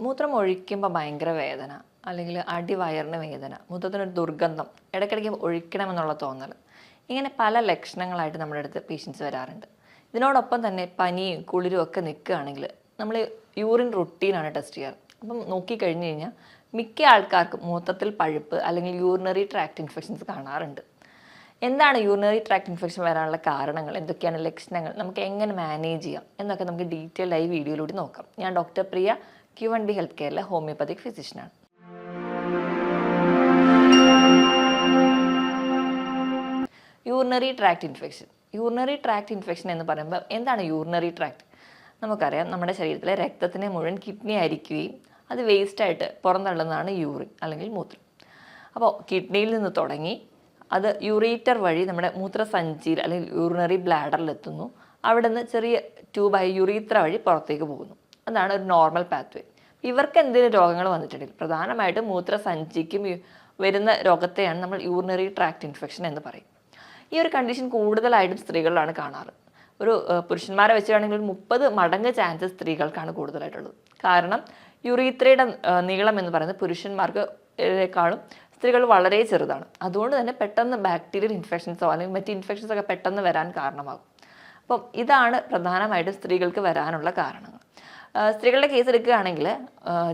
മൂത്രം ഒഴിക്കുമ്പോൾ ഭയങ്കര വേദന, അല്ലെങ്കിൽ അടിവയറിന് വേദന, മൂത്രത്തിനൊരു ദുർഗന്ധം, ഇടയ്ക്കിടയ്ക്ക് ഒഴിക്കണമെന്നുള്ള തോന്നൽ, ഇങ്ങനെ പല ലക്ഷണങ്ങളായിട്ട് നമ്മുടെ അടുത്ത് പേഷ്യൻസ് വരാറുണ്ട്. ഇതിനോടൊപ്പം തന്നെ പനിയും കുളിരും ഒക്കെ നിൽക്കുകയാണെങ്കിൽ നമ്മൾ യൂറിൻ റുട്ടീനാണ് ടെസ്റ്റ് ചെയ്യാറ്. അപ്പം നോക്കിക്കഴിഞ്ഞ് കഴിഞ്ഞാൽ മിക്ക ആൾക്കാർക്കും മൂത്രത്തിൽ പഴുപ്പ് അല്ലെങ്കിൽ യൂറിനറി ട്രാക്ട് ഇൻഫെക്ഷൻസ് കാണാറുണ്ട്. എന്താണ് യൂറിനറി ട്രാക്ട് ഇൻഫെക്ഷൻ വരാനുള്ള കാരണങ്ങൾ, എന്തൊക്കെയാണ് ലക്ഷണങ്ങൾ, നമുക്ക് എങ്ങനെ മാനേജ് ചെയ്യാം എന്നൊക്കെ നമുക്ക് ഡീറ്റെയിൽഡ് ആയി വീഡിയോയിലൂടെ നോക്കാം. ഞാൻ ഡോക്ടർ പ്രിയ, Q1B ഹെൽത്ത് കെയറിലെ ഹോമിയോപ്പതിക് ഫിസിഷ്യനാണ്. Urinary tract infection. Urinary tract infection എന്ന് പറയുമ്പോൾ എന്താണ് യൂറിനറി ട്രാക്ട്? നമുക്കറിയാം, നമ്മുടെ ശരീരത്തിലെ രക്തത്തിനെ മുഴുവൻ കിഡ്നി അരിക്കുകയും അത് വേസ്റ്റായിട്ട് പുറന്തള്ളുന്നതാണ് യൂറിൻ അല്ലെങ്കിൽ മൂത്രം. അപ്പോൾ കിഡ്നിയിൽ നിന്ന് തുടങ്ങി അത് യൂറേറ്റർ വഴി നമ്മുടെ മൂത്രസഞ്ചിയിൽ അല്ലെങ്കിൽ യൂറിനറി ബ്ലാഡറിലെത്തുന്നു. അവിടെ നിന്ന് ചെറിയ ട്യൂബായി യുറീത്ര വഴി പുറത്തേക്ക് പോകുന്നു. അതാണ് ഒരു നോർമൽ പാത്വേ. ഇവർക്ക് എന്തെങ്കിലും രോഗങ്ങൾ വന്നിട്ടുണ്ടെങ്കിൽ പ്രധാനമായിട്ടും മൂത്രസഞ്ചിക്കും വരുന്ന രോഗത്തെയാണ് നമ്മൾ യൂറിനറി ട്രാക്ട് ഇൻഫെക്ഷൻ എന്ന് പറയും. ഈ ഒരു കണ്ടീഷൻ കൂടുതലായിട്ടും സ്ത്രീകളിലാണ് കാണാറ്. ഒരു പുരുഷന്മാരെ വെച്ചാണെങ്കിൽ 30 മടങ്ങ് ചാൻസസ് സ്ത്രീകൾക്കാണ് കൂടുതലായിട്ടുള്ളത്. കാരണം യുറീത്രയുടെ നീളം എന്ന് പറയുന്നത് പുരുഷന്മാർക്കേക്കാളും സ്ത്രീകൾ വളരെ ചെറുതാണ്. അതുകൊണ്ട് തന്നെ പെട്ടെന്ന് ബാക്ടീരിയൽ ഇൻഫെക്ഷൻസോ അല്ലെങ്കിൽ മറ്റ് ഇൻഫെക്ഷൻസോ ഒക്കെ പെട്ടെന്ന് വരാൻ കാരണമാകും. അപ്പം ഇതാണ് പ്രധാനമായിട്ടും സ്ത്രീകൾക്ക് വരാനുള്ള കാരണങ്ങൾ. സ്ത്രീകളുടെ കേസ് എടുക്കുകയാണെങ്കിൽ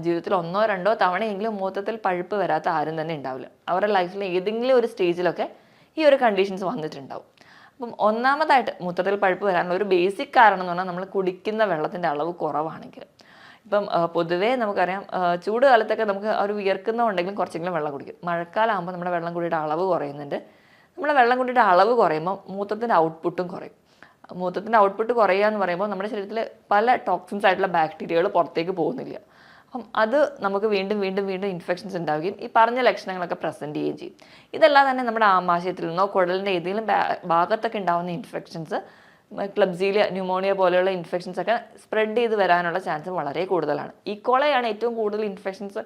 ജീവിതത്തിൽ 1-2 തവണയെങ്കിലും മൂത്രത്തിൽ പഴുപ്പ് വരാത്ത ആരും തന്നെ ഉണ്ടാവില്ല. അവരുടെ ലൈഫിൽ ഏതെങ്കിലും ഒരു സ്റ്റേജിലൊക്കെ ഈ ഒരു കണ്ടീഷൻസ് വന്നിട്ടുണ്ടാവും. അപ്പം ഒന്നാമതായിട്ട് മൂത്രത്തിൽ പഴുപ്പ് വരാനുള്ള ഒരു ബേസിക് കാരണം എന്ന് പറഞ്ഞാൽ നമ്മൾ കുടിക്കുന്ന വെള്ളത്തിൻ്റെ അളവ് കുറവാണെങ്കിൽ. ഇപ്പം പൊതുവേ നമുക്കറിയാം, ചൂട് കാലത്തൊക്കെ നമുക്ക് ഒരു വിയർക്കുന്നുണ്ടെങ്കിലും കുറച്ചെങ്കിലും വെള്ളം കുടിക്കും. മഴക്കാലമാകുമ്പോൾ നമ്മുടെ വെള്ളം കുടിയുടെ അളവ് കുറയുന്നുണ്ട്. നമ്മുടെ വെള്ളം കുടിയുടെ അളവ് കുറയുമ്പോൾ മൂത്രത്തിൻ്റെ ഔട്ട്പുട്ടും കുറയും. മൂത്രത്തിൻ്റെ ഔട്ട്പുട്ട് കുറയുക എന്ന് പറയുമ്പോൾ നമ്മുടെ ശരീരത്തിൽ പല ടോക്സിൻസ് ആയിട്ടുള്ള ബാക്ടീരിയകൾ പുറത്തേക്ക് പോകുന്നില്ല. അപ്പം അത് നമുക്ക് വീണ്ടും വീണ്ടും വീണ്ടും ഇൻഫെക്ഷൻസ് ഉണ്ടാവുകയും ഈ പറഞ്ഞ ലക്ഷണങ്ങളൊക്കെ പ്രസൻറ്റ് ചെയ്യുകയും ചെയ്യും. ഇതെല്ലാം തന്നെ നമ്മുടെ ആമാശയത്തിൽ നിന്നോ കുടലിൻ്റെ ഏതെങ്കിലും ഭാഗത്തൊക്കെ ഉണ്ടാകുന്ന ഇൻഫെക്ഷൻസ്, ക്ലബ്സീലിയ, ന്യൂമോണിയ പോലെയുള്ള ഇൻഫെക്ഷൻസ് ഒക്കെ സ്പ്രെഡ് ചെയ്ത് വരാനുള്ള ചാൻസ് വളരെ കൂടുതലാണ്. ഈക്കോളയാണ് ഏറ്റവും കൂടുതൽ ഇൻഫെക്ഷൻസ്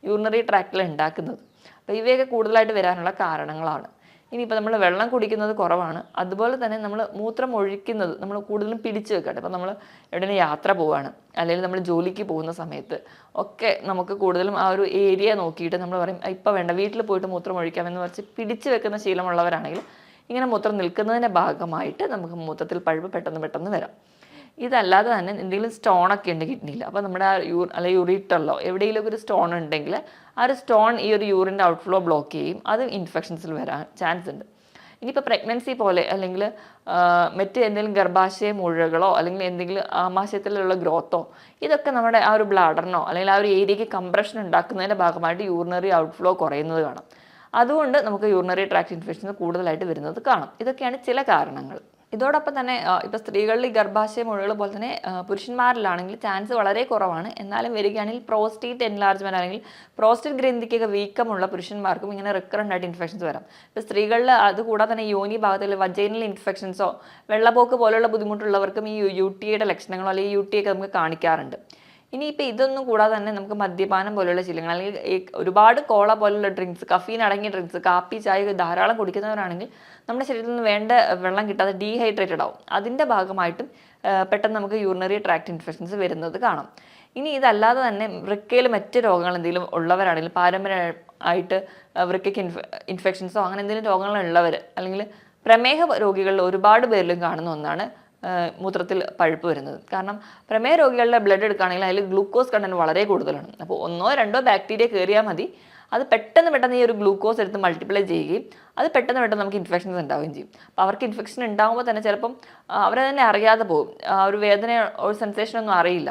യൂറിനറി ട്രാക്റ്റിൽ ഉണ്ടാക്കുന്നത്. അപ്പോൾ ഇവയൊക്കെ കൂടുതലായിട്ട് വരാനുള്ള കാരണങ്ങളാണ്. ഇനിയിപ്പോൾ നമ്മൾ വെള്ളം കുടിക്കുന്നത് കുറവാണ്, അതുപോലെ തന്നെ നമ്മൾ മൂത്രം ഒഴിക്കുന്നത് നമ്മൾ കൂടുതലും പിടിച്ചു വെക്കട്ടെ. ഇപ്പോൾ നമ്മൾ എവിടെയും യാത്ര പോവുകയാണ്, അല്ലെങ്കിൽ നമ്മൾ ജോലിക്ക് പോകുന്ന സമയത്ത് ഒക്കെ നമുക്ക് കൂടുതലും ആ ഒരു ഏരിയ നോക്കിയിട്ട് നമ്മൾ പറയും ഇപ്പോൾ വേണ്ട, വീട്ടിൽ പോയിട്ട് മൂത്രം ഒഴിക്കാമെന്ന് പറഞ്ഞ് പിടിച്ചു വെക്കുന്ന ശീലമുള്ളവരാണെങ്കിൽ ഇങ്ങനെ മൂത്രം നിൽക്കുന്നതിൻ്റെ ഭാഗമായിട്ട് നമുക്ക് മൂത്രത്തിൽ പഴുപ്പ് പെട്ടെന്ന് വരാം. ഇതല്ലാതെ തന്നെ എന്തെങ്കിലും സ്റ്റോണൊക്കെ ഉണ്ട് കിഡ്നിയിൽ, അപ്പോൾ നമ്മുടെ ആ അല്ലെങ്കിൽ യൂറിറ്ററിലോ എവിടെയെങ്കിലുമൊക്കെ ഒരു സ്റ്റോൺ ഉണ്ടെങ്കിൽ ആ ഒരു സ്റ്റോൺ ഈ ഒരു യൂറിൻ്റെ ഔട്ട്ഫ്ലോ ബ്ലോക്ക് ചെയ്യും. അത് ഇൻഫെക്ഷൻസിൽ വരാൻ ചാൻസ് ഉണ്ട്. ഇനിയിപ്പോൾ പ്രഗ്നൻസി പോലെ അല്ലെങ്കിൽ മറ്റ് എന്തെങ്കിലും ഗർഭാശയ മുഴകളോ അല്ലെങ്കിൽ എന്തെങ്കിലും ആമാശയത്തിലുള്ള ഗ്രോത്തോ, ഇതൊക്കെ നമ്മുടെ ആ ഒരു ബ്ലാഡറിനോ അല്ലെങ്കിൽ ആ ഒരു ഏരിയയ്ക്ക് കംപ്രഷൻ ഉണ്ടാക്കുന്നതിൻ്റെ ഭാഗമായിട്ട് യൂറിനറി ഔട്ട്ഫ്ലോ കുറയുന്നത് കാണാം. അതുകൊണ്ട് നമുക്ക് യൂറിനറി ട്രാക്ട് ഇൻഫെക്ഷൻസ് കൂടുതലായിട്ട് വരുന്നത് കാണാം. ഇതൊക്കെയാണ് ചില കാരണങ്ങൾ. ഇതോടൊപ്പം തന്നെ ഇപ്പോൾ സ്ത്രീകളിൽ ഈ ഗർഭാശയ മുഴകൾ പോലെ തന്നെ പുരുഷന്മാരിലാണെങ്കിൽ ചാൻസ് വളരെ കുറവാണ്. എന്നാലും വരികയാണെങ്കിൽ പ്രോസ്റ്റേറ്റ് എൻലാർജ്മെൻറ്റ് അല്ലെങ്കിൽ പ്രോസ്റ്റേറ്റ് ഗ്രന്ഥിക്കൊക്കെ വീക്കമുള്ള പുരുഷന്മാർക്കും ഇങ്ങനെ റിക്കറൻ്റ് ആയിട്ട് ഇൻഫെക്ഷൻസ് വരാം. ഇപ്പോൾ സ്ത്രീകളിൽ അതുകൂടാതെ തന്നെ യോനി ഭാഗത്തിൽ വജൈനൽ ഇൻഫെക്ഷൻസോ വെള്ളപ്പോക്ക് പോലെയുള്ള ബുദ്ധിമുട്ടുള്ളവർക്കും ഈ UTIയുടെ ലക്ഷണങ്ങളോ അല്ലെങ്കിൽ UTI ഒക്കെ നമുക്ക് കാണിക്കാറുണ്ട്. ഇനിയിപ്പോൾ ഇതൊന്നും കൂടാതെ തന്നെ നമുക്ക് മദ്യപാനം പോലെയുള്ള ശീലങ്ങൾ അല്ലെങ്കിൽ ഒരുപാട് കോള പോലുള്ള ഡ്രിങ്ക്സ്, കഫീൻ അടങ്ങിയ ഡ്രിങ്ക്സ്, കാപ്പി, ചായ ധാരാളം കുടിക്കുന്നവരാണെങ്കിൽ നമ്മുടെ ശരീരത്തിൽ നിന്ന് വേണ്ട വെള്ളം കിട്ടാതെ ഡീഹൈഡ്രേറ്റഡ് ആവും. അതിൻ്റെ ഭാഗമായിട്ടും പെട്ടെന്ന് നമുക്ക് യൂറിനറി ട്രാക്ട് ഇൻഫെക്ഷൻസ് വരുന്നത് കാണാം. ഇനി ഇതല്ലാതെ തന്നെ വൃക്കയിൽ മറ്റ് രോഗങ്ങൾ എന്തെങ്കിലും ഉള്ളവരാണെങ്കിൽ, പാരമ്പര്യമായിട്ട് വൃക്കയ്ക്ക് ഇൻഫെക്ഷൻസോ അങ്ങനെ എന്തെങ്കിലും രോഗങ്ങളുള്ളവർ, അല്ലെങ്കിൽ പ്രമേഹ രോഗികളിൽ ഒരുപാട് പേരിലും കാണുന്ന ഒന്നാണ് മൂത്രത്തിൽ പഴുപ്പ് വരുന്നത്. കാരണം പ്രമേഹ രോഗികളുടെ ബ്ലഡ് എടുക്കുകയാണെങ്കിൽ അതിൽ ഗ്ലൂക്കോസ് കണ്ടന്റ് വളരെ കൂടുതലാണ്. അപ്പോൾ 1-2 ബാക്ടീരിയ കയറിയാൽ മതി, അത് പെട്ടെന്ന് ഈ ഒരു ഗ്ലൂക്കോസ് എടുത്ത് മൾട്ടിപ്ലൈ ചെയ്യുകയും അത് പെട്ടെന്ന് നമുക്ക് ഇൻഫെക്ഷൻസ് ഉണ്ടാവുകയും ചെയ്യും. അപ്പോൾ അവർക്ക് ഇൻഫെക്ഷൻ ഉണ്ടാകുമ്പോൾ തന്നെ ചിലപ്പം അവരെ തന്നെ അറിയാതെ പോകും, ഒരു വേദന, ഒരു സെൻസേഷനൊന്നും അറിയില്ല.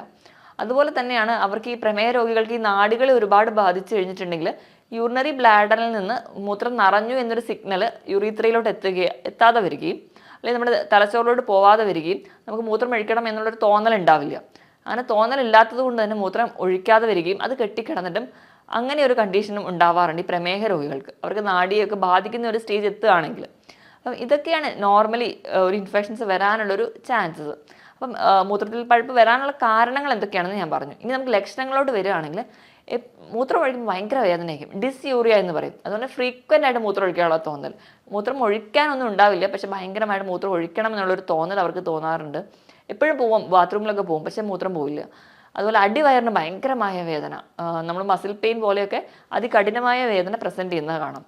അതുപോലെ തന്നെയാണ് അവർക്ക് ഈ പ്രമേഹ രോഗികൾക്ക് ഈ നാഡികളെ ഒരുപാട് ബാധിച്ചു കഴിഞ്ഞിട്ടുണ്ടെങ്കിൽ യൂറിനറി ബ്ലാഡറിൽ നിന്ന് മൂത്രം നിറഞ്ഞു എന്നൊരു സിഗ്നൽ യുറീത്രയിലോട്ട് എത്താതെ വരികയും അല്ലെങ്കിൽ നമ്മുടെ തലച്ചോറിലോട്ട് പോവാതെ വരികയും നമുക്ക് മൂത്രം ഒഴിക്കണം എന്നുള്ളൊരു തോന്നൽ ഉണ്ടാവില്ല. അങ്ങനെ തോന്നലില്ലാത്തത് കൊണ്ട് തന്നെ മൂത്രം ഒഴിക്കാതെ വരികയും അത് കെട്ടിക്കിടന്നിട്ടും അങ്ങനെ ഒരു കണ്ടീഷനും ഉണ്ടാവാറുണ്ട് ഈ പ്രമേഹ രോഗികൾക്ക്. അവർക്ക് നാഡിയൊക്കെ ബാധിക്കുന്ന ഒരു സ്റ്റേജ് എത്തുകയാണെങ്കിൽ. അപ്പം ഇതൊക്കെയാണ് നോർമലി ഒരു ഇൻഫെക്ഷൻസ് വരാനുള്ളൊരു ചാൻസസ്. അപ്പം മൂത്രത്തിൽ പഴുപ്പ് വരാനുള്ള കാരണങ്ങൾ എന്തൊക്കെയാണെന്ന് ഞാൻ പറഞ്ഞു. ഇനി നമുക്ക് ലക്ഷണങ്ങളോട് വരികയാണെങ്കിൽ മൂത്രം ഒഴിക്കുമ്പോൾ ഭയങ്കര വേദനയായിരിക്കും, ഡിസ്യൂറിയ എന്ന് പറയും. അതുകൊണ്ട് ഫ്രീക്വൻ്റ് ആയിട്ട് മൂത്രം ഒഴിക്കാനുള്ള തോന്നൽ. മൂത്രം ഒഴിക്കാനൊന്നും ഉണ്ടാവില്ല, പക്ഷെ ഭയങ്കരമായിട്ട് മൂത്രം ഒഴിക്കണം എന്നുള്ളൊരു തോന്നൽ അവർക്ക് തോന്നാറുണ്ട്. എപ്പോഴും പോവും, ബാത്റൂമിലൊക്കെ പോകും, പക്ഷെ മൂത്രം പോവില്ല. അതുപോലെ അടിവയറിന് ഭയങ്കരമായ വേദന, നമ്മൾ മസിൽ പെയിൻ പോലെയൊക്കെ അതികഠിനമായ വേദന പ്രസൻറ്റ് ചെയ്യുന്നത് കാണാം.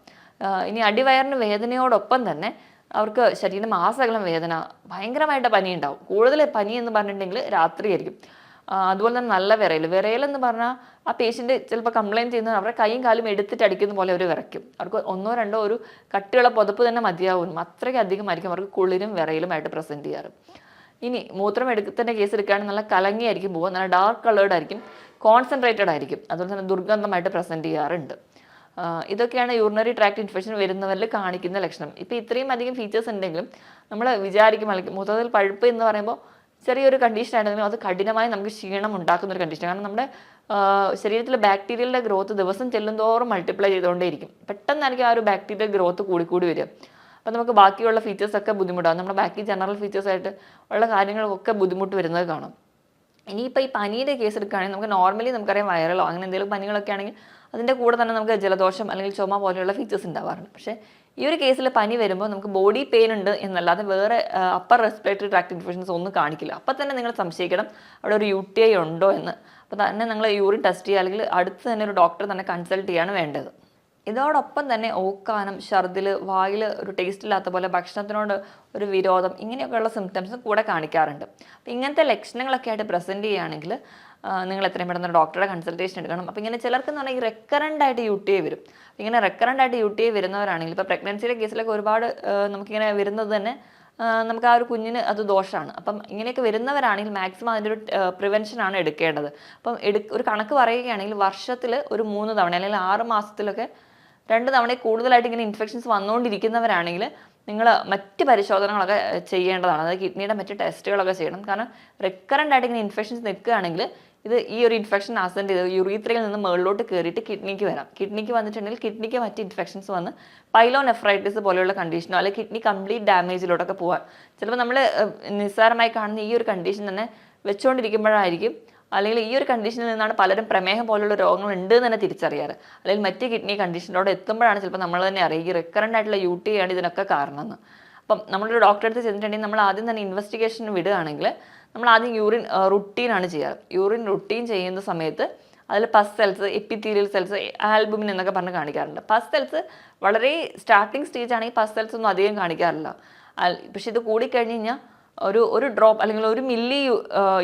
ഇനി അടിവയറിന് വേദനയോടൊപ്പം തന്നെ അവർക്ക് ശരീരമാസകലം വേദന, ഭയങ്കരമായിട്ട് പനി ഉണ്ടാവും. കൂടുതൽ പനി എന്ന് പറഞ്ഞിട്ടുണ്ടെങ്കിൽ രാത്രിയായിരിക്കും. അതുപോലെ തന്നെ നല്ല വിറയലെന്ന് പറഞ്ഞാൽ ആ പേഷ്യൻ്റ് ചിലപ്പോൾ കംപ്ലയിൻറ്റ് ചെയ്യുന്നത് അവരുടെ കൈയും കാലും എടുത്തിട്ട് അടിക്കുന്ന പോലെ അവർ വിറയ്ക്കും. അവർക്ക് ഒന്നോ രണ്ടോ ഒരു കട്ടിയുള്ള പുതപ്പ് തന്നെ മതിയാവും, അത്രയ്ക്ക് അധികമായിരിക്കും അവർക്ക് കുളിരും വിറയലുമായിട്ട് പ്രസൻറ്റ് ചെയ്യാറ്. ഇനി മൂത്രം എടുക്കുന്ന കേസ് എടുക്കുകയാണെങ്കിൽ നല്ല കലങ്ങിയായിരിക്കും പോവുക, നല്ല ഡാർക്ക് കളേർഡ് ആയിരിക്കും, കോൺസെൻട്രേറ്റഡ് ആയിരിക്കും, അതുപോലെ തന്നെ ദുർഗന്ധമായിട്ട് പ്രസൻറ്റ് ചെയ്യാറുണ്ട്. ഇതൊക്കെയാണ് യൂറിനറി ട്രാക്ട് ഇൻഫെക്ഷൻ വരുന്നവരിൽ കാണിക്കുന്ന ലക്ഷണം. ഇപ്പോൾ ഇത്രയും അധികം ഫീച്ചേഴ്സ് ഉണ്ടെങ്കിലും നമ്മൾ വിചാരിക്കും മൂത്രത്തിൽ പഴുപ്പ് എന്ന് പറയുമ്പോൾ ചെറിയൊരു കണ്ടീഷൻ ആണെങ്കിലും അത് കഠിനമായി നമുക്ക് ക്ഷീണം ഉണ്ടാക്കുന്ന ഒരു കണ്ടീഷൻ. കാരണം നമ്മുടെ ശരീരത്തിലെ ബാക്ടീരിയയുടെ ഗ്രോത്ത് ദിവസം ചെല്ലുന്തോറും മൾട്ടിപ്ലൈ ചെയ്തുകൊണ്ടേയിരിക്കും. പെട്ടെന്നായിരിക്കും ആ ഒരു ബാക്ടീരിയൽ ഗ്രോത്ത് കൂടി വരിക. അപ്പോൾ നമുക്ക് ബാക്കിയുള്ള ഫീച്ചേഴ്സൊക്കെ ബുദ്ധിമുട്ടാകും. നമ്മുടെ ബാക്കി ജനറൽ ഫീച്ചേഴ്സായിട്ട് ഉള്ള കാര്യങ്ങൾക്കൊക്കെ ബുദ്ധിമുട്ട് വരുന്നത് കാണാം. ഇനിയിപ്പോൾ ഈ പനിയുടെ കേസ് എടുക്കുകയാണെങ്കിൽ നമുക്ക് നോർമലി നമുക്കറിയാം വൈറലോ അങ്ങനെ എന്തെങ്കിലും പനികളൊക്കെ ആണെങ്കിൽ അതിൻ്റെ കൂടെ തന്നെ നമുക്ക് ജലദോഷം അല്ലെങ്കിൽ ചുമ പോലെയുള്ള ഫീച്ചേഴ്സ് ഉണ്ടാവാറുണ്ട്. പക്ഷേ ഈ ഒരു കേസിൽ പനി വരുമ്പോൾ നമുക്ക് ബോഡി പെയിൻ ഉണ്ട് എന്നല്ലാതെ വേറെ അപ്പർ റെസ്പിറേറ്ററി ട്രാക്ട് ഇൻഫെക്ഷൻസ് ഒന്നും കാണിക്കില്ല. അപ്പം തന്നെ നിങ്ങൾ സംശയിക്കണം അവിടെ ഒരു UTI ഉണ്ടോ എന്ന്. അപ്പോൾ തന്നെ നിങ്ങൾ യൂറിൻ ടെസ്റ്റ് ചെയ്യുക, അല്ലെങ്കിൽ അടുത്ത് തന്നെ ഒരു ഡോക്ടറെ തന്നെ കൺസൾട്ട് ചെയ്യാണ് വേണ്ടത്. ഇതോടൊപ്പം തന്നെ ഓക്കാനം, ഛർദിൽ, വായിൽ ഒരു ടേസ്റ്റ് ഇല്ലാത്ത പോലെ, ഭക്ഷണത്തിനോട് ഒരു വിരോധം, ഇങ്ങനെയൊക്കെയുള്ള സിംറ്റംസ് കൂടെ കാണിക്കാറുണ്ട്. അപ്പോൾ ഇങ്ങനത്തെ ലക്ഷണങ്ങളൊക്കെ ആയിട്ട് പ്രസൻറ്റ് ചെയ്യുകയാണെങ്കിൽ നിങ്ങൾ എത്രയും പെട്ടെന്ന് ഡോക്ടറുടെ കൺസൾട്ടേഷൻ എടുക്കണം. അപ്പോൾ ഇങ്ങനെ ചിലർക്ക് എന്ന് പറഞ്ഞാൽ ഈ റെക്കറൻ്റ് ആയിട്ട് UTI വരും. ഇങ്ങനെ റെക്കറൻ്റ് ആയിട്ട് UTI വരുന്നവരാണെങ്കിൽ ഇപ്പോൾ പ്രഗ്നൻസിയുടെ കേസിലൊക്കെ ഒരുപാട് നമുക്കിങ്ങനെ വരുന്നത് തന്നെ നമുക്ക് ആ ഒരു കുഞ്ഞിന് അത് ദോഷമാണ്. അപ്പം ഇങ്ങനെയൊക്കെ വരുന്നവരാണെങ്കിൽ മാക്സിമം അതിൻ്റെ ഒരു പ്രിവെൻഷനാണ് എടുക്കേണ്ടത്. അപ്പം ഒരു കണക്ക് പറയുകയാണെങ്കിൽ വർഷത്തിൽ ഒരു 3 തവണ അല്ലെങ്കിൽ 6 മാസത്തിലൊക്കെ 2 തവണയിൽ കൂടുതലായിട്ട് ഇങ്ങനെ ഇൻഫെക്ഷൻസ് വന്നുകൊണ്ടിരിക്കുന്നവരാണെങ്കിൽ നിങ്ങൾ മറ്റ് പരിശോധനകളൊക്കെ ചെയ്യേണ്ടതാണ്. അതായത് കിഡ്നിയുടെ മറ്റ് ടെസ്റ്റുകളൊക്കെ ചെയ്യണം. കാരണം റെക്കറൻ്റ് ആയിട്ട് ഇങ്ങനെ ഇൻഫെക്ഷൻസ് നിൽക്കുകയാണെങ്കിൽ ഈ ഒരു ഇൻഫെക്ഷൻ അസെൻഡ് ചെയ്ത് യൂറീത്രയിൽ നിന്ന് മുകളിലോട്ട് കയറിയിട്ട് കിഡ്നിക്ക് വരാം. കിഡ്നിക്ക് വന്നിട്ടുണ്ടെങ്കിൽ കിഡ്നിക്ക് മറ്റ് ഇൻഫെക്ഷൻസ് വന്ന് പൈലോനെഫ്രൈറ്റിസ് പോലെയുള്ള കണ്ടീഷനോ അല്ലെങ്കിൽ കിഡ്നി കംപ്ലീറ്റ് ഡാമേജിലോട്ടൊക്കെ പോകാം. ചിലപ്പോൾ നമ്മൾ നിസ്സാരമായി കാണുന്ന ഈ ഒരു കണ്ടീഷൻ തന്നെ വെച്ചുകൊണ്ടിരിക്കുമ്പോഴായിരിക്കും, അല്ലെങ്കിൽ ഈ ഒരു കണ്ടീഷനിൽ നിന്നാണ് പലരും പ്രമേഹം പോലുള്ള രോഗങ്ങൾ ഉണ്ട് എന്ന് തന്നെ തിരിച്ചറിയാറ്. അല്ലെങ്കിൽ മറ്റ് കിഡ്നി കണ്ടീഷനോട് എത്തുമ്പോഴാണ് ചിലപ്പോൾ നമ്മൾ തന്നെ അറിയുക ഈ റെക്കറൻ്റ് ആയിട്ടുള്ള UTI ആണ് ഇതിനൊക്കെ കാരണമെന്ന്. അപ്പം നമ്മളൊരു ഡോക്ടറെ അടുത്ത് ചെന്നിട്ടുണ്ടെങ്കിൽ നമ്മൾ ആദ്യം തന്നെ ഇൻവെസ്റ്റിഗേഷന് വിടുകയാണെങ്കിൽ നമ്മൾ ആദ്യം യൂറിൻ റുട്ടീനാണ് ചെയ്യാറ്. യൂറിൻ റുട്ടീൻ ചെയ്യുന്ന സമയത്ത് അതിൽ പസ് സെൽസ്, എപ്പിത്തീലിയൽ സെൽസ്, ആൽബുമിൻ എന്നൊക്കെ പറഞ്ഞ് കാണിക്കാറുണ്ട്. പസ് സെൽസ് വളരെ സ്റ്റാർട്ടിങ് സ്റ്റേജ് ആണെങ്കിൽ പസ് സെൽസ് ഒന്നും അധികം കാണിക്കാറില്ല. പക്ഷെ ഇത് കൂടിക്കഴിഞ്ഞ് കഴിഞ്ഞാൽ ഒരു ഡ്രോപ്പ് അല്ലെങ്കിൽ 1 മില്ലി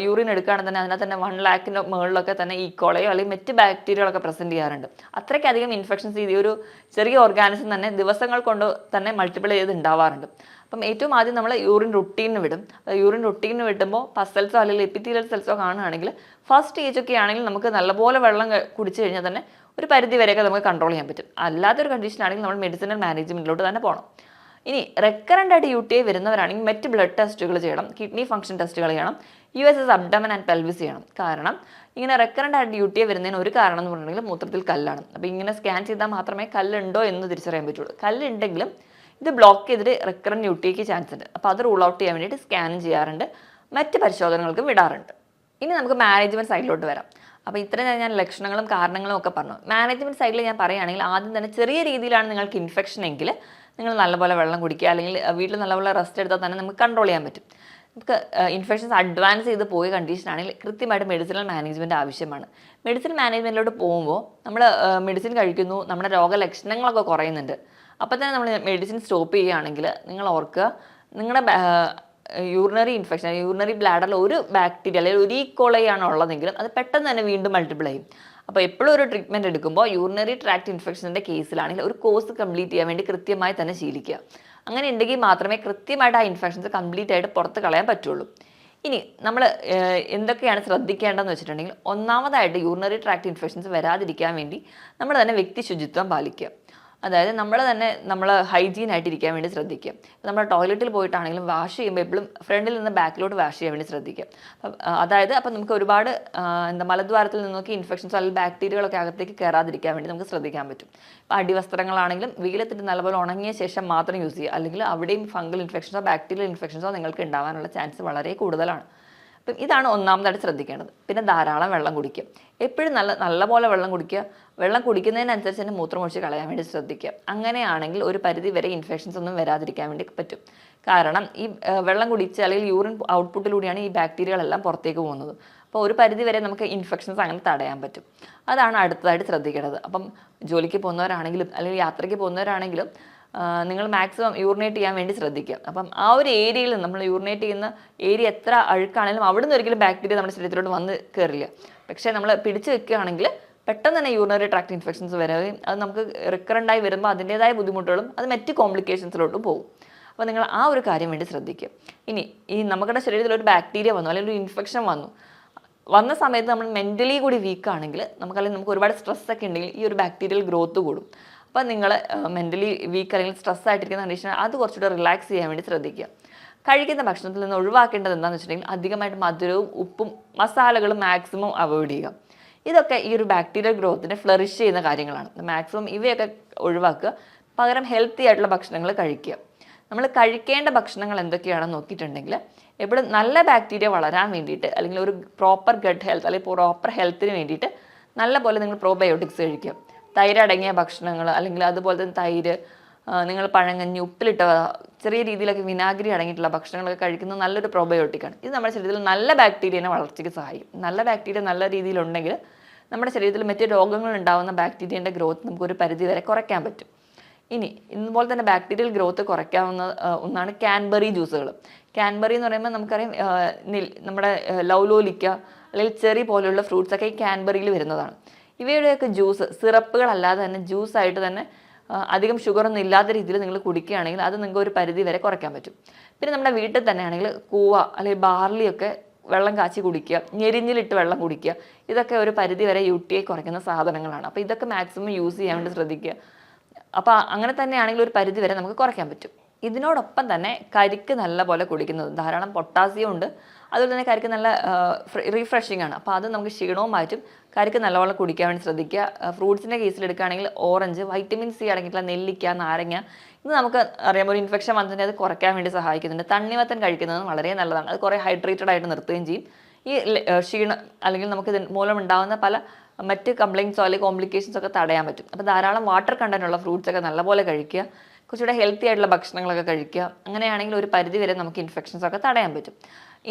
യൂറിൻ എടുക്കുകയാണെങ്കിൽ തന്നെ അതിനകത്ത് തന്നെ 1 ലാഖിൻ്റെ മുകളിലൊക്കെ തന്നെ ഈക്കോളയോ അല്ലെങ്കിൽ മറ്റ് ബാക്ടീരിയകളൊക്കെ പ്രസൻറ്റ് ചെയ്യാറുണ്ട്. അത്രയ്ക്കധികം ഇൻഫെക്ഷൻസ് ഈ ഒരു ചെറിയ ഓർഗാനിസം തന്നെ ദിവസങ്ങൾ കൊണ്ട് തന്നെ മൾട്ടിപ്ലൈ ചെയ്ത് ഉണ്ടാവാറുണ്ട്. അപ്പം ഏറ്റവും ആദ്യം നമ്മൾ യൂറിൻ റുട്ടീനിന് വിടും. യൂറിൻ റുട്ടീനിന് വിടുമ്പോൾ പസ് സെൽസോ അല്ലെങ്കിൽ എപ്പിത്തീലിയൽ സെൽസോ കാണുകയാണെങ്കിൽ ഫസ്റ്റ് സ്റ്റേജ് ഒക്കെ ആണെങ്കിൽ നമുക്ക് നല്ലപോലെ വെള്ളം കുടിച്ചു കഴിഞ്ഞാൽ തന്നെ ഒരു പരിധി വരെയൊക്കെ നമുക്ക് കൺട്രോൾ ചെയ്യാൻ പറ്റും. അല്ലാത്തൊരു കണ്ടീഷൻ ആണെങ്കിൽ നമ്മൾ മെഡിസിനൽ മാനേജ്മെൻറ്റിലോട്ട് തന്നെ പോകണം. ഇനി റെക്കറൻ്റ് ആയിട്ട് UTI വരുന്നവരാണെങ്കിൽ മറ്റ് ബ്ലഡ് ടെസ്റ്റുകൾ ചെയ്യണം, കിഡ്നി ഫംഗ്ഷൻ ടെസ്റ്റുകൾ ചെയ്യണം, USS അബ്ഡമൻ ആൻഡ് പെൽവിസ് ചെയ്യണം. കാരണം ഇങ്ങനെ റെക്കറൻ്റ് ആയിട്ട് UTI വരുന്നതിന് ഒരു കാരണം എന്ന് പറഞ്ഞിട്ടുണ്ടെങ്കിൽ മൂത്രത്തിൽ കല്ലാണ്. അപ്പോൾ ഇങ്ങനെ സ്കാൻ ചെയ്താൽ മാത്രമേ കല്ലുണ്ടോ എന്ന് തിരിച്ചറിയാൻ പറ്റുള്ളൂ. കല്ലുണ്ടെങ്കിലും ഇത് ബ്ലോക്ക് ചെയ്തിട്ട് റെക്കറൻ്റ് UTIക്ക് ചാൻസ് ഉണ്ട്. അപ്പോൾ അത് റൂൾ ഔട്ട് ചെയ്യാൻ വേണ്ടിയിട്ട് സ്കാനും ചെയ്യാറുണ്ട്, മറ്റ് പരിശോധനകൾക്ക് വിടാറുണ്ട്. ഇനി നമുക്ക് മാനേജ്മെൻറ്റ് സൈഡിലോട്ട് വരാം. അപ്പോൾ ഇത്രയും ഞാൻ ലക്ഷണങ്ങളും കാരണങ്ങളും ഒക്കെ പറഞ്ഞു. മാനേജ്മെൻറ്റ് സൈഡിൽ ഞാൻ പറയുകയാണെങ്കിൽ ആദ്യം തന്നെ ചെറിയ രീതിയിലാണ് നിങ്ങൾക്ക് ഇൻഫെക്ഷൻ എങ്കിൽ നിങ്ങൾ നല്ലപോലെ വെള്ളം കുടിക്കുക, അല്ലെങ്കിൽ വീട്ടിൽ നല്ലപോലെ റെസ്റ്റ് എടുത്താൽ തന്നെ നമുക്ക് കൺട്രോൾ ചെയ്യാൻ പറ്റും. നമുക്ക് ഇൻഫെക്ഷൻസ് അഡ്വാൻസ് ചെയ്ത് പോയ കണ്ടീഷനാണെങ്കിൽ കൃത്യമായിട്ട് മെഡിസിനൽ മാനേജ്മെൻറ്റ് ആവശ്യമാണ്. മെഡിസിൻ മാനേജ്മെൻറ്റിലോട്ട് പോകുമ്പോൾ നമ്മൾ മെഡിസിൻ കഴിക്കുന്നു, നമ്മുടെ രോഗലക്ഷണങ്ങളൊക്കെ കുറയുന്നുണ്ട്. അപ്പോൾ തന്നെ നമ്മൾ മെഡിസിൻ സ്റ്റോപ്പ് ചെയ്യുകയാണെങ്കിൽ നിങ്ങൾ ഓർക്കുക, നിങ്ങളുടെ യൂറിനറി ഇൻഫെക്ഷൻ, യൂറിനറി ബ്ലാഡറിൽ ഒരു ബാക്ടീരിയ അല്ലെങ്കിൽ ഒരു ഈക്കോളൈ ആണ് ഉള്ളതെങ്കിലും അത് പെട്ടെന്ന് തന്നെ വീണ്ടും മൾട്ടിപ്പിൾ ചെയ്യും. അപ്പോൾ എപ്പോഴും ഒരു ട്രീറ്റ്മെൻറ്റ് എടുക്കുമ്പോൾ യൂറിനറി ട്രാക്ട് ഇൻഫെക്ഷൻ്റെ കേസിലാണെങ്കിൽ ഒരു കോഴ്സ് കംപ്ലീറ്റ് ചെയ്യാൻ വേണ്ടി കൃത്യമായി തന്നെ ശീലിക്കുക. അങ്ങനെ ഉണ്ടെങ്കിൽ മാത്രമേ കൃത്യമായിട്ട് ആ ഇൻഫെക്ഷൻസ് കംപ്ലീറ്റ് ആയിട്ട് പുറത്ത് കളയാൻ പറ്റുള്ളൂ. ഇനി നമ്മൾ എന്തൊക്കെയാണ് ശ്രദ്ധിക്കേണ്ടതെന്ന് വെച്ചിട്ടുണ്ടെങ്കിൽ, ഒന്നാമതായിട്ട് യൂറിനറി ട്രാക്ട് ഇൻഫെക്ഷൻസ് വരാതിരിക്കാൻ വേണ്ടി നമ്മൾ തന്നെ വ്യക്തി ശുചിത്വം പാലിക്കുക. അതായത് നമ്മൾ ഹൈജീൻ ആയിട്ടിരിക്കാൻ വേണ്ടി ശ്രദ്ധിക്കുക. നമ്മൾ ടോയ്ലറ്റിൽ പോയിട്ടാണെങ്കിലും വാഷ് ചെയ്യുമ്പോൾ എപ്പോഴും ഫ്രണ്ടിൽ നിന്ന് ബാക്കിലോട്ട് വാഷ് ചെയ്യാൻ വേണ്ടി ശ്രദ്ധിക്കുക. അപ്പം നമുക്ക് ഒരുപാട് മലദ്വാരത്തിൽ നിന്നൊക്കെ ഇൻഫെക്ഷൻസോ അല്ലെങ്കിൽ ബാക്ടീരിയകളൊക്കെ അകത്തേക്ക് കയറാതിരിക്കാൻ വേണ്ടി നമുക്ക് ശ്രദ്ധിക്കാൻ പറ്റും. ഇപ്പോൾ അടിവസ്ത്രങ്ങളാണെങ്കിലും വെയിലത്തിട്ട് നല്ലപോലെ ഉണങ്ങിയ ശേഷം മാത്രം യൂസ് ചെയ്യുക, അല്ലെങ്കിൽ അവിടെയും ഫംഗൽ ഇൻഫെക്ഷൻസോ ബാക്ടീരിയൽ ഇൻഫെക്ഷൻസോ നിങ്ങൾക്ക് ഉണ്ടാവാനുള്ള ചാൻസ് വളരെ കൂടുതലാണ്. അപ്പം ഇതാണ് ഒന്നാമതായിട്ട് ശ്രദ്ധിക്കേണ്ടത്. പിന്നെ ധാരാളം വെള്ളം കുടിക്കുക. എപ്പോഴും നല്ലപോലെ വെള്ളം കുടിക്കുക. വെള്ളം കുടിക്കുന്നതിനനുസരിച്ച് തന്നെ മൂത്രമൊഴിച്ച് കളയാൻ വേണ്ടി ശ്രദ്ധിക്കുക. അങ്ങനെയാണെങ്കിൽ ഒരു പരിധി വരെ ഇൻഫെക്ഷൻസ് ഒന്നും വരാതിരിക്കാൻ വേണ്ടി പറ്റും. കാരണം ഈ വെള്ളം കുടിച്ച് അല്ലെങ്കിൽ യൂറിൻ ഔട്ട്പുട്ടിലൂടെയാണ് ഈ ബാക്ടീരിയകളെല്ലാം പുറത്തേക്ക് പോകുന്നത്. അപ്പോൾ ഒരു പരിധി വരെ നമുക്ക് ഇൻഫെക്ഷൻസ് അങ്ങനെ തടയാൻ പറ്റും. അതാണ് അടുത്തതായിട്ട് ശ്രദ്ധിക്കേണ്ടത്. അപ്പം ജോലിക്ക് പോകുന്നവരാണെങ്കിലും അല്ലെങ്കിൽ യാത്രയ്ക്ക് പോകുന്നവരാണെങ്കിലും നിങ്ങൾ മാക്സിമം യൂറിനേറ്റ് ചെയ്യാൻ വേണ്ടി ശ്രദ്ധിക്കുക. അപ്പം ആ ഒരു ഏരിയയിൽ നമ്മൾ യൂറിനേറ്റ് ചെയ്യുന്ന ഏരിയ എത്ര അഴുക്കാണെങ്കിലും അവിടെ നിന്ന് ഒരിക്കലും ബാക്ടീരിയ നമ്മുടെ ശരീരത്തിലോട്ട് വന്ന് കയറില്ല. പക്ഷേ നമ്മൾ പിടിച്ചു വെക്കുകയാണെങ്കിൽ പെട്ടെന്ന് തന്നെ യൂറിനറി ട്രാക്ട് ഇൻഫെക്ഷൻസ് വരികയും അത് നമുക്ക് റിക്കറൻ്റായി വരുമ്പോൾ അതിൻ്റേതായ ബുദ്ധിമുട്ടുകളും അത് മറ്റ് കോംപ്ലിക്കേഷൻസിലോട്ടും പോകും. അപ്പോൾ നിങ്ങൾ ആ ഒരു കാര്യം വേണ്ടി ശ്രദ്ധിക്കുക. ഇനി ഈ നമ്മുടെ ശരീരത്തിൽ ഒരു ബാക്ടീരിയ വന്നു അല്ലെങ്കിൽ ഒരു ഇൻഫെക്ഷൻ വന്ന സമയത്ത് നമ്മൾ മെൻ്റലി കൂടി വീക്കാണെങ്കിൽ നമുക്ക് ഒരുപാട് സ്ട്രെസ്സൊക്കെ ഉണ്ടെങ്കിൽ ഈ ഒരു ബാക്ടീരിയൽ ഗ്രോത്ത് കൂടും. അപ്പോൾ നിങ്ങൾ മെൻ്റലി വീക്ക് അല്ലെങ്കിൽ സ്ട്രെസ് ആയിട്ടിരിക്കുന്ന കണ്ടീഷൻ അത് കുറച്ചുകൂടെ റിലാക്സ് ചെയ്യാൻ വേണ്ടി ശ്രദ്ധിക്കുക. കഴിക്കുന്ന ഭക്ഷണത്തിൽ നിന്ന് ഒഴിവാക്കേണ്ടത് എന്താണെന്ന് വെച്ചിട്ടുണ്ടെങ്കിൽ അധികമായിട്ട് മധുരവും ഉപ്പും മസാലകളും മാക്സിമം അവോയ്ഡ് ചെയ്യുക. ഇതൊക്കെ ഈ ഒരു ബാക്ടീരിയൽ ഗ്രോത്തിനെ ഫ്ലറിഷ് ചെയ്യുന്ന കാര്യങ്ങളാണ്. മാക്സിമം ഇവയൊക്കെ ഒഴിവാക്കുക. പകരം ഹെൽത്തി ആയിട്ടുള്ള ഭക്ഷണങ്ങൾ കഴിക്കുക. നമ്മൾ കഴിക്കേണ്ട ഭക്ഷണങ്ങൾ എന്തൊക്കെയാണെന്ന് നോക്കിയിട്ടുണ്ടെങ്കിൽ എപ്പോഴും നല്ല ബാക്ടീരിയ വളരാൻ വേണ്ടിയിട്ട് അല്ലെങ്കിൽ ഒരു പ്രോപ്പർ ഗട്ട് ഹെൽത്ത് അല്ലെങ്കിൽ പ്രോപ്പർ ഹെൽത്തിന് വേണ്ടിയിട്ട് നല്ല പോലെ നിങ്ങൾ പ്രോബയോട്ടിക്സ് കഴിക്കുക. തൈര് അടങ്ങിയ ഭക്ഷണങ്ങൾ അല്ലെങ്കിൽ അതുപോലെ തന്നെ തൈര്, നിങ്ങൾ പഴങ്കഞ്ഞി, ഉപ്പിലിട്ട ചെറിയ രീതിയിലൊക്കെ വിനാഗിരി അടങ്ങിയിട്ടുള്ള ഭക്ഷണങ്ങളൊക്കെ കഴിക്കുന്നത് നല്ലൊരു പ്രോബയോട്ടിക്കാണ്. ഇത് നമ്മുടെ ശരീരത്തിൽ നല്ല ബാക്ടീരിയനെ വളർച്ചയ്ക്ക് സഹായിക്കും. നല്ല ബാക്ടീരിയ നല്ല രീതിയിലുണ്ടെങ്കിൽ നമ്മുടെ ശരീരത്തിൽ മറ്റ് രോഗങ്ങൾ ഉണ്ടാകുന്ന ബാക്ടീരിയൻ്റെ ഗ്രോത്ത് നമുക്കൊരു പരിധി വരെ കുറയ്ക്കാൻ പറ്റും. ഇനി ഇതുപോലെ തന്നെ ബാക്ടീരിയൽ ഗ്രോത്ത് കുറയ്ക്കാവുന്ന ഒന്നാണ് ക്യാൻബറി ജ്യൂസുകൾ. ക്യാൻബറി എന്ന് പറയുമ്പോൾ നമുക്കറിയാം നമ്മുടെ ലൗലോലിക്ക അല്ലെങ്കിൽ ചെറി പോലെയുള്ള ഫ്രൂട്ട്സൊക്കെ ഈ ക്യാൻബറിയിൽ വരുന്നതാണ്. ഇവയുടെയൊക്കെ ജ്യൂസ് സിറപ്പുകളല്ലാതെ തന്നെ ജ്യൂസായിട്ട് തന്നെ അധികം ഷുഗറൊന്നും ഇല്ലാത്ത രീതിയിൽ നിങ്ങൾ കുടിക്കുകയാണെങ്കിൽ അത് നിങ്ങൾക്ക് ഒരു പരിധി വരെ കുറയ്ക്കാൻ പറ്റും. പിന്നെ നമ്മുടെ വീട്ടിൽ തന്നെ ആണെങ്കിൽ കൂവ അല്ലെങ്കിൽ ബാർലിയൊക്കെ വെള്ളം കാച്ചി കുടിക്കുക, ഞെരിഞ്ഞിലിട്ട് വെള്ളം കുടിക്കുക. ഇതൊക്കെ ഒരു പരിധി വരെ UTI കുറയ്ക്കുന്ന സാധനങ്ങളാണ്. അപ്പോൾ ഇതൊക്കെ മാക്സിമം യൂസ് ചെയ്യാൻ വേണ്ടി ശ്രദ്ധിക്കുക. അപ്പോൾ അങ്ങനെ തന്നെയാണെങ്കിൽ ഒരു പരിധി വരെ നമുക്ക് കുറയ്ക്കാൻ പറ്റും. ഇതിനോടൊപ്പം തന്നെ കരിക്ക് നല്ല പോലെ കുടിക്കുന്നത്, ധാരാളം പൊട്ടാസ്യം ഉണ്ട്, അതുപോലെ തന്നെ കരിക്ക് നല്ല റീഫ്രഷിംഗ് ആണ്. അപ്പോൾ അത് നമുക്ക് ക്ഷീണവും മാറ്റും. കരിക്ക് നല്ലപോലെ കുടിക്കാൻ വേണ്ടി ശ്രദ്ധിക്കുക. ഫ്രൂട്ട്സിൻ്റെ കേസിൽ എടുക്കുകയാണെങ്കിൽ ഓറഞ്ച്, വൈറ്റമിൻ C അടങ്ങിയിട്ടുള്ള നെല്ലിക്ക, നാരങ്ങ, ഇത് നമുക്ക് അറിയാം ഒരു ഇൻഫെക്ഷൻ വന്നതിന് അത് കുറയ്ക്കാൻ വേണ്ടി സഹായിക്കുന്നുണ്ട്. തണ്ണിമത്തൻ കഴിക്കുന്നത് വളരെ നല്ലതാണ്. അത് കുറേ ഹൈഡ്രേറ്റഡ് ആയിട്ട് നിർത്തുകയും ചെയ്യും. ഈ ക്ഷീണം അല്ലെങ്കിൽ നമുക്ക് ഇത് മൂലം ഉണ്ടാകുന്ന പല മറ്റ് കംപ്ലയിൻസോ അല്ലെങ്കിൽ കോംപ്ലിക്കേഷൻസോ ഒക്കെ തടയാൻ പറ്റും. അപ്പോൾ ധാരാളം വാട്ടർ കണ്ടന്റ് ഉള്ള ഫ്രൂട്ട്സൊക്കെ നല്ലപോലെ കഴിക്കുക. കുറച്ചുകൂടെ ഹെൽത്തി ആയിട്ടുള്ള ഭക്ഷണങ്ങളൊക്കെ കഴിക്കുക. അങ്ങനെയാണെങ്കിൽ ഒരു പരിധി വരെ നമുക്ക് ഇൻഫെക്ഷൻസ് ഒക്കെ തടയാൻ പറ്റും.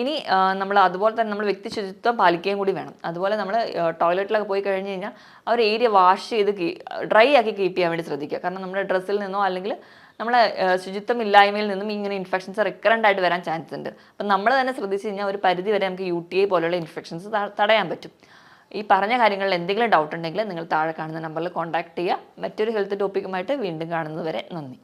ഇനി നമ്മൾ അതുപോലെ തന്നെ നമ്മൾ വ്യക്തി ശുചിത്വം പാലിക്കുകയും കൂടി വേണം. അതുപോലെ നമ്മൾ ടോയ്ലറ്റിലൊക്കെ പോയി കഴിഞ്ഞ് കഴിഞ്ഞാൽ ആ ഒരു ഏരിയ വാഷ് ചെയ്ത് ഡ്രൈ ആക്കി കീപ്പ് ചെയ്യാൻ വേണ്ടി ശ്രദ്ധിക്കുക. കാരണം നമ്മുടെ ഡ്രസ്സിൽ നിന്നോ അല്ലെങ്കിൽ നമ്മളെ ശുചിത്വം ഇല്ലായ്മയിൽ നിന്നും ഇങ്ങനെ ഇൻഫെക്ഷൻസ് റിക്കറൻ്റ് ആയിട്ട് വരാൻ ചാൻസ് ഉണ്ട്. അപ്പം നമ്മൾ തന്നെ ശ്രദ്ധിച്ച് കഴിഞ്ഞാൽ ഒരു പരിധി വരെ നമുക്ക് UTI പോലെയുള്ള ഇൻഫെക്ഷൻസ് തടയാൻ പറ്റും. ഈ പറഞ്ഞ കാര്യങ്ങളിൽ എന്തെങ്കിലും ഡൗട്ട് ഉണ്ടെങ്കിൽ നിങ്ങൾ താഴെ കാണുന്ന നമ്പറിൽ കോൺടാക്ട് ചെയ്യുക. മറ്റൊരു ഹെൽത്ത് ടോപ്പിക്കുമായിട്ട് വീണ്ടും കാണുന്നത് വരെ നന്ദി.